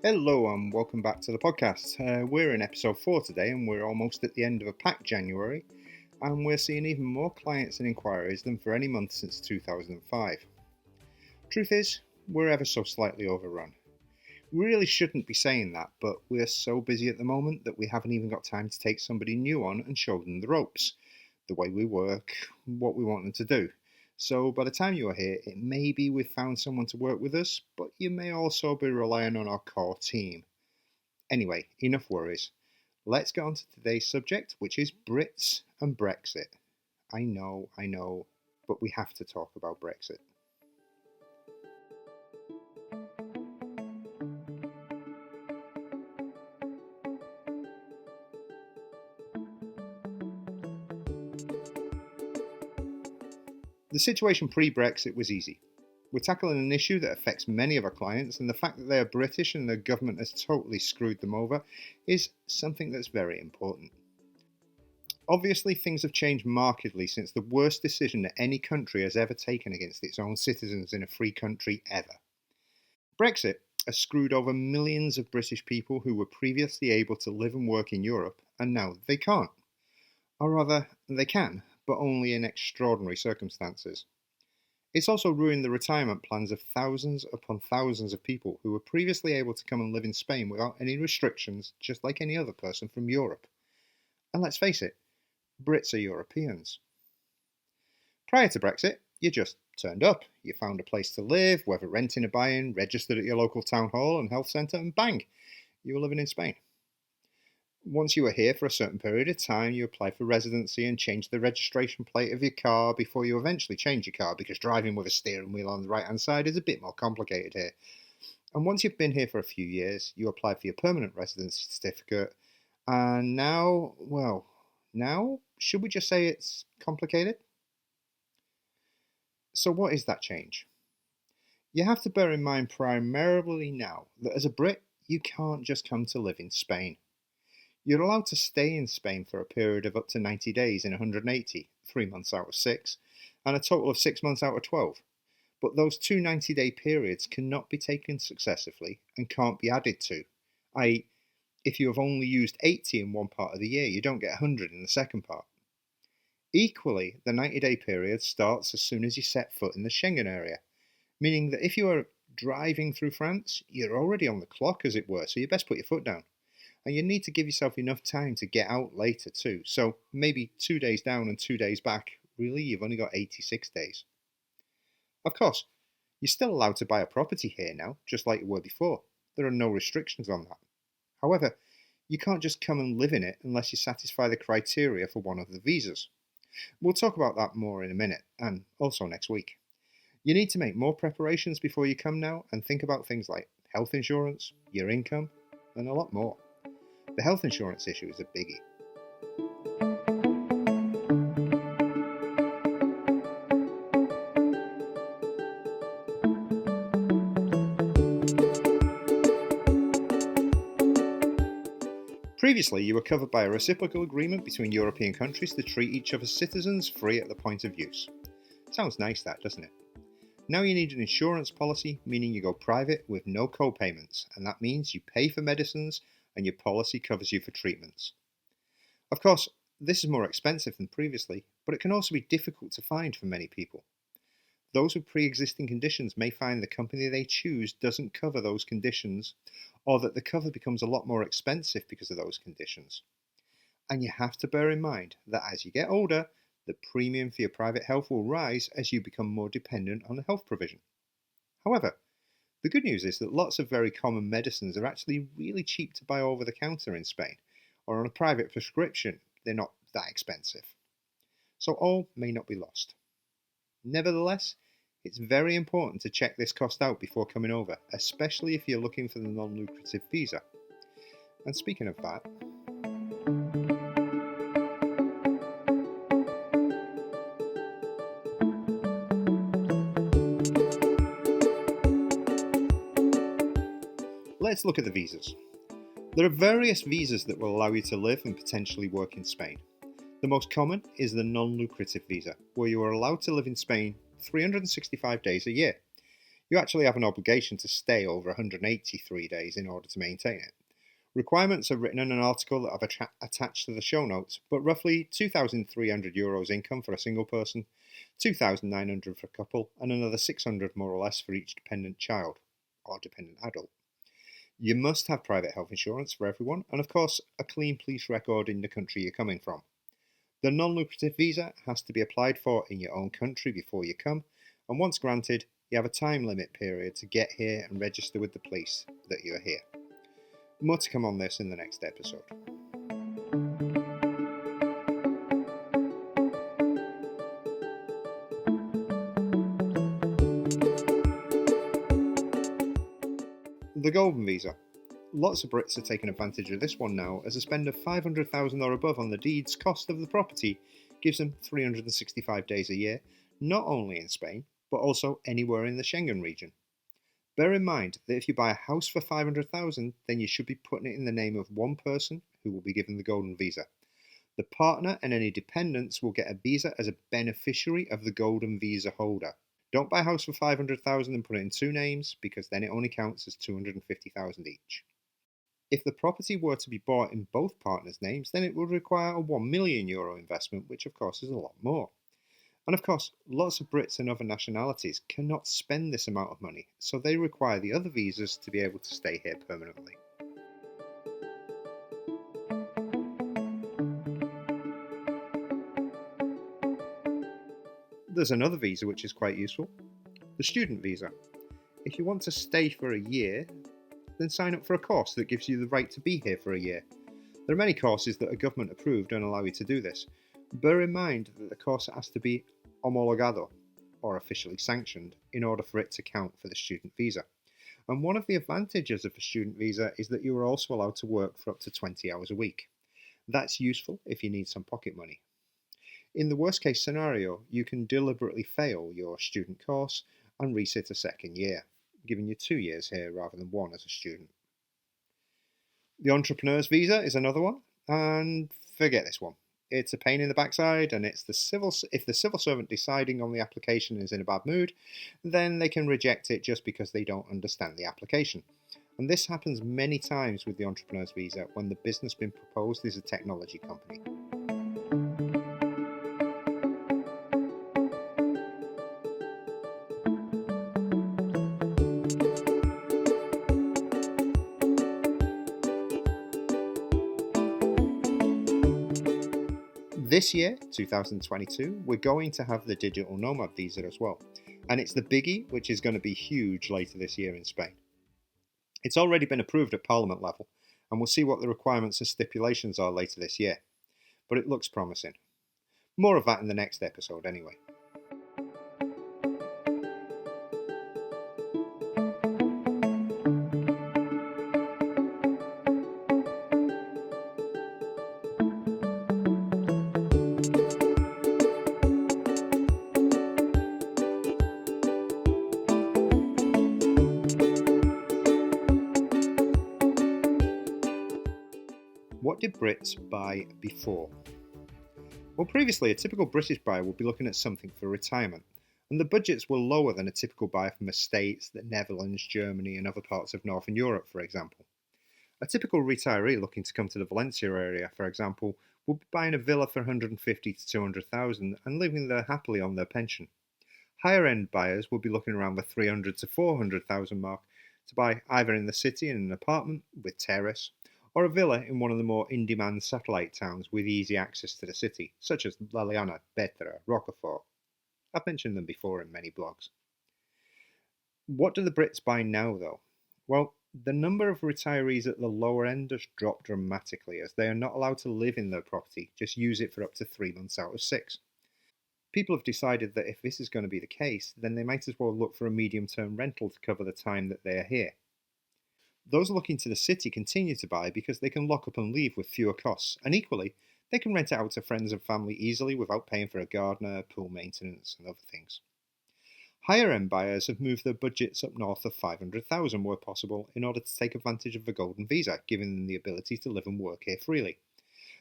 Hello and welcome back to the podcast. We're in episode 4 today and we're almost at the end of a packed January and we're seeing even more clients and inquiries than for any month since 2005. Truth is, we're ever so slightly overrun. We really shouldn't be saying that, but we're so busy at the moment that we haven't even got time to take somebody new on and show them the ropes, the way we work, what we want them to do. So by the time you are here, it may be we've found someone to work with us, but you may also be relying on our core team. Anyway, enough worries. Let's get on to today's subject, which is Brits and Brexit. I know, but we have to talk about Brexit. The situation pre-Brexit was easy. We're tackling an issue that affects many of our clients, and the fact that they are British and their government has totally screwed them over is something that's very important. Obviously, things have changed markedly since the worst decision that any country has ever taken against its own citizens in a free country ever. Brexit has screwed over millions of British people who were previously able to live and work in Europe, and now they can't. Or rather, they can, but only in extraordinary circumstances. It's also ruined the retirement plans of thousands upon thousands of people who were previously able to come and live in Spain without any restrictions, just like any other person from Europe. And let's face it, Brits are Europeans. Prior to Brexit, you just turned up, you found a place to live, whether renting or buying, registered at your local town hall and health centre, and bang, you were living in Spain. Once you were here for a certain period of time, you applied for residency and changed the registration plate of your car before you eventually change your car, because driving with a steering wheel on the right-hand side is a bit more complicated here. And once you've been here for a few years, you apply for your permanent residency certificate, and now, should we just say it's complicated? So what is that change? You have to bear in mind primarily now that as a Brit, you can't just come to live in Spain. You're allowed to stay in Spain for a period of up to 90 days in 180, 3 months out of 6, and a total of 6 months out of 12. But those two 90-day periods cannot be taken successively and can't be added to, i.e., if you have only used 80 in one part of the year, you don't get 100 in the second part. Equally, the 90-day period starts as soon as you set foot in the Schengen area, meaning that if you are driving through France, you're already on the clock, as it were, so you best put your foot down. And you need to give yourself enough time to get out later too. So maybe 2 days down and 2 days back, really you've only got 86 days. Of course, you're still allowed to buy a property here now, just like you were before. There are no restrictions on that. However, you can't just come and live in it unless you satisfy the criteria for one of the visas. We'll talk about that more in a minute, and also next week. You need to make more preparations before you come now and think about things like health insurance, your income, and a lot more. The health insurance issue is a biggie. Previously, you were covered by a reciprocal agreement between European countries to treat each other's citizens free at the point of use. Sounds nice that, doesn't it? Now you need an insurance policy, meaning you go private with no co-payments, and that means you pay for medicines and your policy covers you for treatments. Of course, this is more expensive than previously, but it can also be difficult to find for many people. Those with pre-existing conditions may find the company they choose doesn't cover those conditions, or that the cover becomes a lot more expensive because of those conditions. And you have to bear in mind that as you get older, the premium for your private health will rise as you become more dependent on the health provision. However, the good news is that lots of very common medicines are actually really cheap to buy over the counter in Spain, or on a private prescription, they're not that expensive. So all may not be lost. Nevertheless, it's very important to check this cost out before coming over, especially if you're looking for the non-lucrative visa. And speaking of that, let's look at the visas. There are various visas that will allow you to live and potentially work in Spain. The most common is the non-lucrative visa, where you are allowed to live in Spain 365 days a year. You actually have an obligation to stay over 183 days in order to maintain it. Requirements are written in an article that I've attached to the show notes, but roughly €2,300 income for a single person, €2,900 for a couple, and another €600 more or less for each dependent child or dependent adult. You must have private health insurance for everyone, and of course, a clean police record in the country you're coming from. The non-lucrative visa has to be applied for in your own country before you come, and once granted, you have a time limit period to get here and register with the police that you're here. More to come on this in the next episode. The Golden Visa. Lots of Brits are taking advantage of this one now, as a spend of $500,000 or above on the deed's cost of the property gives them 365 days a year, not only in Spain, but also anywhere in the Schengen region. Bear in mind that if you buy a house for $500,000, then you should be putting it in the name of one person who will be given the Golden Visa. The partner and any dependents will get a visa as a beneficiary of the Golden Visa holder. Don't buy a house for $500,000 and put it in two names, because then it only counts as $250,000 each. If the property were to be bought in both partners' names, then it would require a €1 million investment, which of course is a lot more. And of course, lots of Brits and other nationalities cannot spend this amount of money, so they require the other visas to be able to stay here permanently. There's another visa which is quite useful, the student visa. If you want to stay for a year, then sign up for a course that gives you the right to be here for a year. There are many courses that are government approved and allow you to do this. Bear in mind that the course has to be homologado, or officially sanctioned, in order for it to count for the student visa. And one of the advantages of a student visa is that you are also allowed to work for up to 20 hours a week. That's useful if you need some pocket money. In the worst case scenario, you can deliberately fail your student course and resit a second year, giving you 2 years here rather than 1 as a student. The entrepreneur's visa is another one, and forget this one. It's a pain in the backside, and if the civil servant deciding on the application is in a bad mood, then they can reject it just because they don't understand the application. And this happens many times with the entrepreneur's visa when the business being proposed is a technology company. This year, 2022, we're going to have the digital Nomad visa as well, and it's the biggie which is going to be huge later this year in Spain. It's already been approved at Parliament level, and we'll see what the requirements and stipulations are later this year, but it looks promising. More of that in the next episode anyway. What did Brits buy before? Well, previously, a typical British buyer would be looking at something for retirement, and the budgets were lower than a typical buyer from the States, the Netherlands, Germany, and other parts of Northern Europe, for example. A typical retiree looking to come to the Valencia area, for example, would be buying a villa for 150 to 200,000 and living there happily on their pension. Higher-end buyers would be looking around the 300 to 400,000 mark to buy either in the city in an apartment with terrace, or a villa in one of the more in-demand satellite towns with easy access to the city, such as La Liana, Petra, Rocafort. I've mentioned them before in many blogs. What do the Brits buy now, though? Well, the number of retirees at the lower end has dropped dramatically, as they are not allowed to live in their property, just use it for up to 3 months out of 6. People have decided that if this is going to be the case, then they might as well look for a medium-term rental to cover the time that they are here. Those looking to the city continue to buy because they can lock up and leave with fewer costs, and equally, they can rent it out to friends and family easily without paying for a gardener, pool maintenance, and other things. Higher-end buyers have moved their budgets up north of 500,000 where possible in order to take advantage of the Golden Visa, giving them the ability to live and work here freely.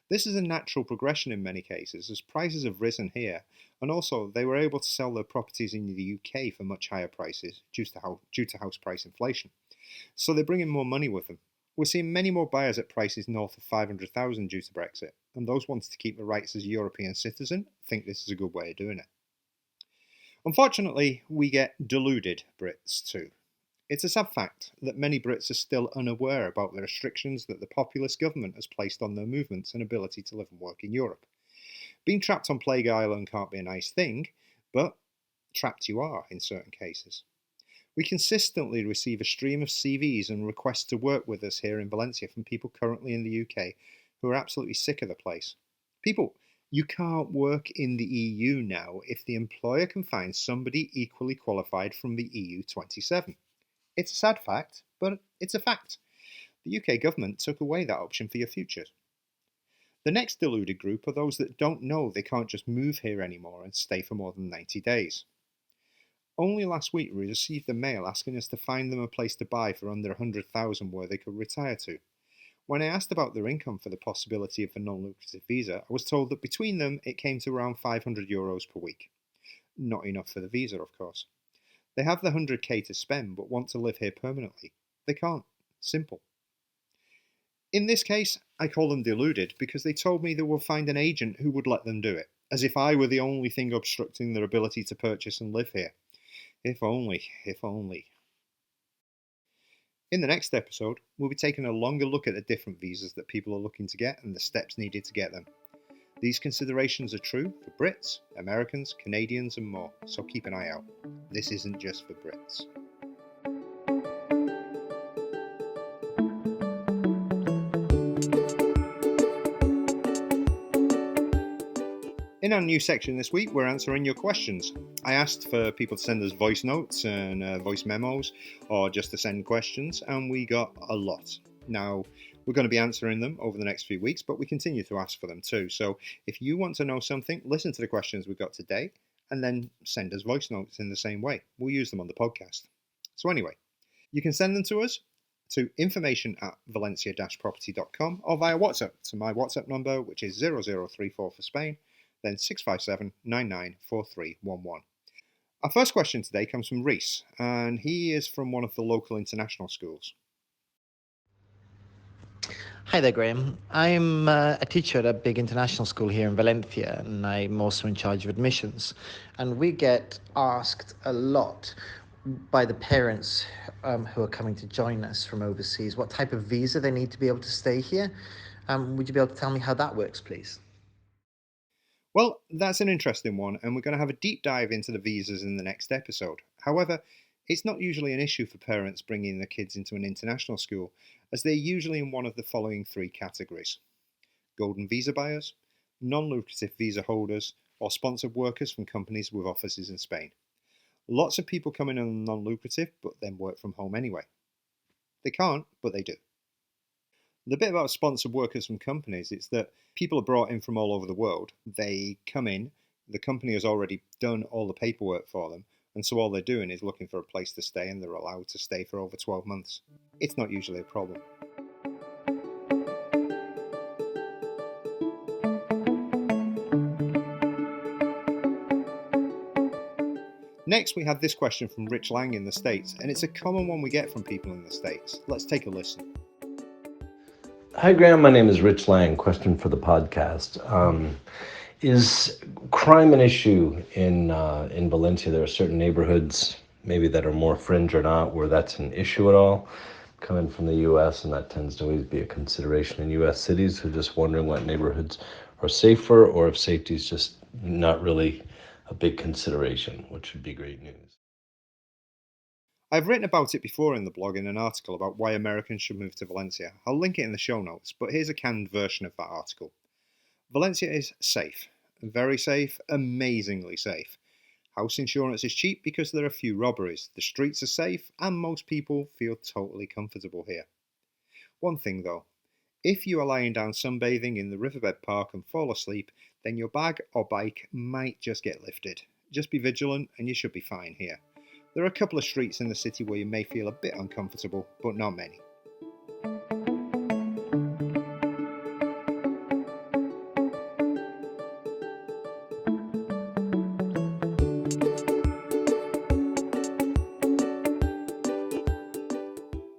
This is a natural progression in many cases, as prices have risen here, and also they were able to sell their properties in the UK for much higher prices due to house price inflation. So they're bringing more money with them. We're seeing many more buyers at prices north of 500,000 due to Brexit, and those wanting to keep the rights as a European citizen think this is a good way of doing it. Unfortunately, we get deluded Brits too. It's a sad fact that many Brits are still unaware about the restrictions that the populist government has placed on their movements and ability to live and work in Europe. Being trapped on Plague Island can't be a nice thing, but trapped you are in certain cases. We consistently receive a stream of CVs and requests to work with us here in Valencia from people currently in the UK who are absolutely sick of the place. People, you can't work in the EU now if the employer can find somebody equally qualified from the EU 27. It's a sad fact, but it's a fact. The UK government took away that option for your future. The next deluded group are those that don't know they can't just move here anymore and stay for more than 90 days. Only last week we received a mail asking us to find them a place to buy for under 100,000 where they could retire to. When I asked about their income for the possibility of a non-lucrative visa, I was told that between them it came to around €500 per week. Not enough for the visa, of course. They have the 100k to spend but want to live here permanently. They can't. Simple. In this case, I call them deluded because they told me they will find an agent who would let them do it, as if I were the only thing obstructing their ability to purchase and live here. If only, if only. In the next episode, we'll be taking a longer look at the different visas that people are looking to get and the steps needed to get them. These considerations are true for Brits, Americans, Canadians and more, so keep an eye out. This isn't just for Brits. In our new section this week, we're answering your questions. I asked for people to send us voice notes and voice memos, or just to send questions, and we got a lot. Now, we're going to be answering them over the next few weeks, but we continue to ask for them too. So if you want to know something, listen to the questions we got today, and then send us voice notes in the same way. We'll use them on the podcast. So anyway, you can send them to us to information@valencia-property.com or via WhatsApp to my WhatsApp number, which is 0034 for Spain, then 657-994311. Our first question today comes from Reese, and he is from one of the local international schools. Hi there, Graham. I'm a teacher at a big international school here in Valencia, and I'm also in charge of admissions. And we get asked a lot by the parents who are coming to join us from overseas what type of visa they need to be able to stay here. Would you be able to tell me how that works, please? Well, that's an interesting one, and we're going to have a deep dive into the visas in the next episode. However, it's not usually an issue for parents bringing their kids into an international school, as they're usually in one of the following three categories: golden visa buyers, non-lucrative visa holders, or sponsored workers from companies with offices in Spain. Lots of people come in on non-lucrative, but then work from home anyway. They can't, but they do. The bit about sponsored workers from companies is that people are brought in from all over the world. They come in, the company has already done all the paperwork for them, and so all they're doing is looking for a place to stay, and they're allowed to stay for over 12 months. It's not usually a problem. Next, we have this question from Rich Lang in the States, and it's a common one we get from people in the States. Let's take a listen. Hi, Graham. My name is Rich Lang. Question for the podcast. Is crime an issue in Valencia? There are certain neighborhoods, maybe that are more fringe or not, where that's an issue at all. Coming from the U.S., and that tends to always be a consideration in U.S. cities. So just wondering what neighborhoods are safer, or if safety is just not really a big consideration, which would be great news. I've written about it before in the blog in an article about why Americans should move to Valencia. I'll link it in the show notes, but here's a canned version of that article. Valencia is safe. Very safe, amazingly safe. House insurance is cheap because there are few robberies. The streets are safe, and most people feel totally comfortable here. One thing though, if you are lying down sunbathing in the riverbed park and fall asleep, then your bag or bike might just get lifted. Just be vigilant and you should be fine here. There are a couple of streets in the city where you may feel a bit uncomfortable, but not many.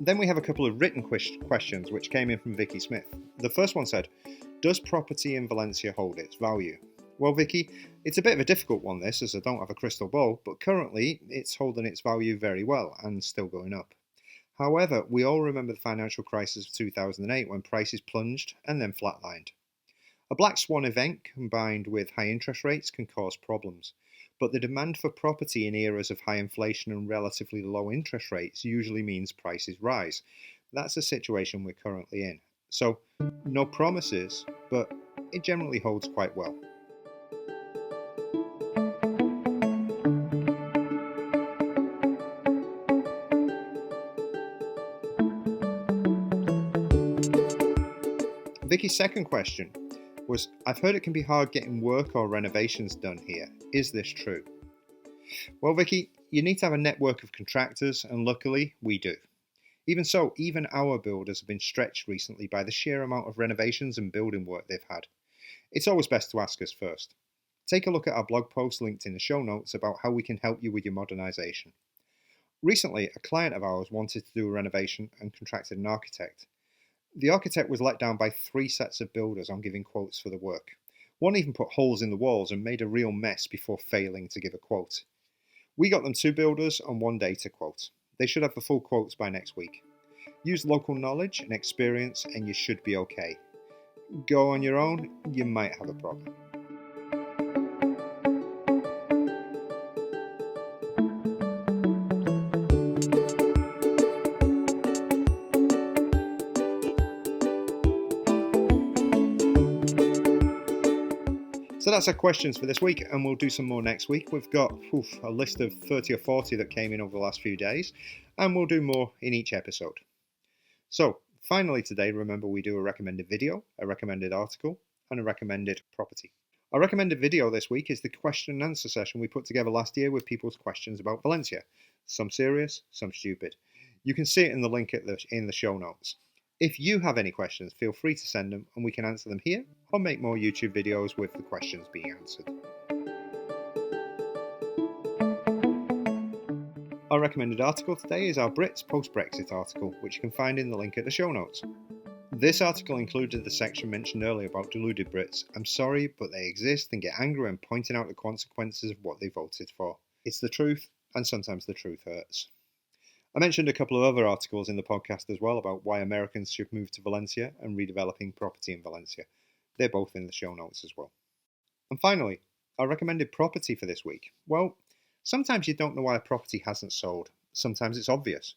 Then we have a couple of written questions which came in from Vicky Smith. The first one said, does property in Valencia hold its value? Well, Vicky, it's a bit of a difficult one this, as I don't have a crystal ball, but currently it's holding its value very well and still going up. However, we all remember the financial crisis of 2008 when prices plunged and then flatlined. A black swan event combined with high interest rates can cause problems, but the demand for property in eras of high inflation and relatively low interest rates usually means prices rise. That's the situation we're currently in. So, no promises, but it generally holds quite well. Vicky's second question was, I've heard it can be hard getting work or renovations done here. Is this true? Well, Vicky, you need to have a network of contractors, and luckily we do. Even so, even our builders have been stretched recently by the sheer amount of renovations and building work they've had. It's always best to ask us first. Take a look at our blog post linked in the show notes about how we can help you with your modernisation. Recently, a client of ours wanted to do a renovation and contracted an architect. The architect was let down by 3 sets of builders on giving quotes for the work. One even put holes in the walls and made a real mess before failing to give a quote. We got them 2 builders on 1 day to quote. They should have the full quotes by next week. Use local knowledge and experience and you should be okay. Go on your own, you might have a problem. So that's our questions for this week, and we'll do some more next week. We've got a list of 30 or 40 that came in over the last few days, and we'll do more in each episode. So, finally today, remember we do a recommended video, a recommended article, and a recommended property. Our recommended video this week is the question and answer session we put together last year with people's questions about Valencia. Some serious, some stupid. You can see it in the link in the show notes. If you have any questions, feel free to send them and we can answer them here or make more YouTube videos with the questions being answered. Our recommended article today is our Brits post-Brexit article, which you can find in the link at the show notes. This article included the section mentioned earlier about deluded Brits. I'm sorry, but they exist and get angry when pointing out the consequences of what they voted for. It's the truth, and sometimes the truth hurts. I mentioned a couple of other articles in the podcast as well about why Americans should move to Valencia and redeveloping property in Valencia. They're both in the show notes as well. And finally, our recommended property for this week. Well, sometimes you don't know why a property hasn't sold. Sometimes it's obvious.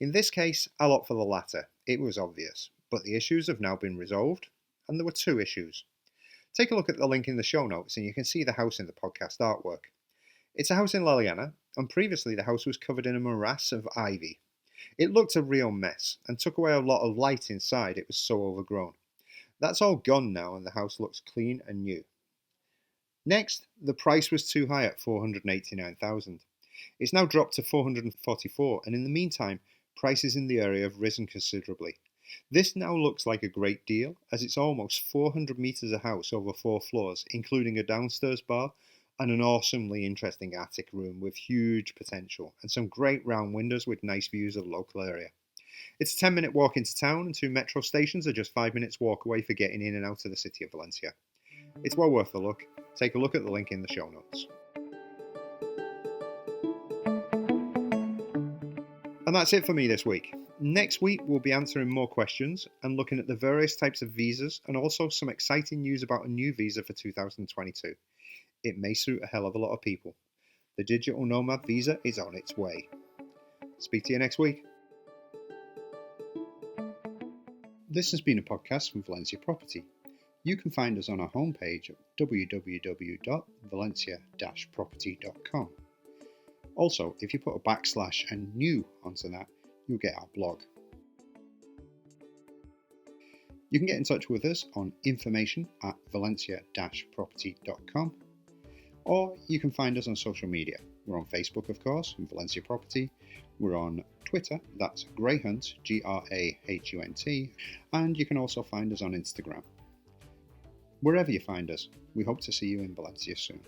In this case, I'll opt for the latter. It was obvious, but the issues have now been resolved, and there were 2 issues. Take a look at the link in the show notes and you can see the house in the podcast artwork. It's a house in La Liana, and previously the house was covered in a morass of ivy. It looked a real mess, and took away a lot of light inside, it was so overgrown. That's all gone now, and the house looks clean and new. Next, the price was too high at $489,000. It's now dropped to $444,000, and in the meantime, prices in the area have risen considerably. This now looks like a great deal, as it's almost 400 metres a house over 4 floors, including a downstairs bar, and an awesomely interesting attic room with huge potential and some great round windows with nice views of the local area. It's a 10-minute walk into town and 2 metro stations are just 5 minutes walk away for getting in and out of the city of Valencia. It's well worth a look. Take a look at the link in the show notes. And that's it for me this week. Next week we'll be answering more questions and looking at the various types of visas and also some exciting news about a new visa for 2022. It may suit a hell of a lot of people. The digital Nomad visa is on its way. Speak to you next week. This has been a podcast from Valencia Property. You can find us on our homepage at www.valencia-property.com. Also, if you put a / and new onto that, you'll get our blog. You can get in touch with us on information@valencia-property.com. Or you can find us on social media. We're on Facebook, of course, Valencia Property. We're on Twitter, that's Greyhunt, Grahunt, and you can also find us on Instagram. Wherever you find us, we hope to see you in Valencia soon.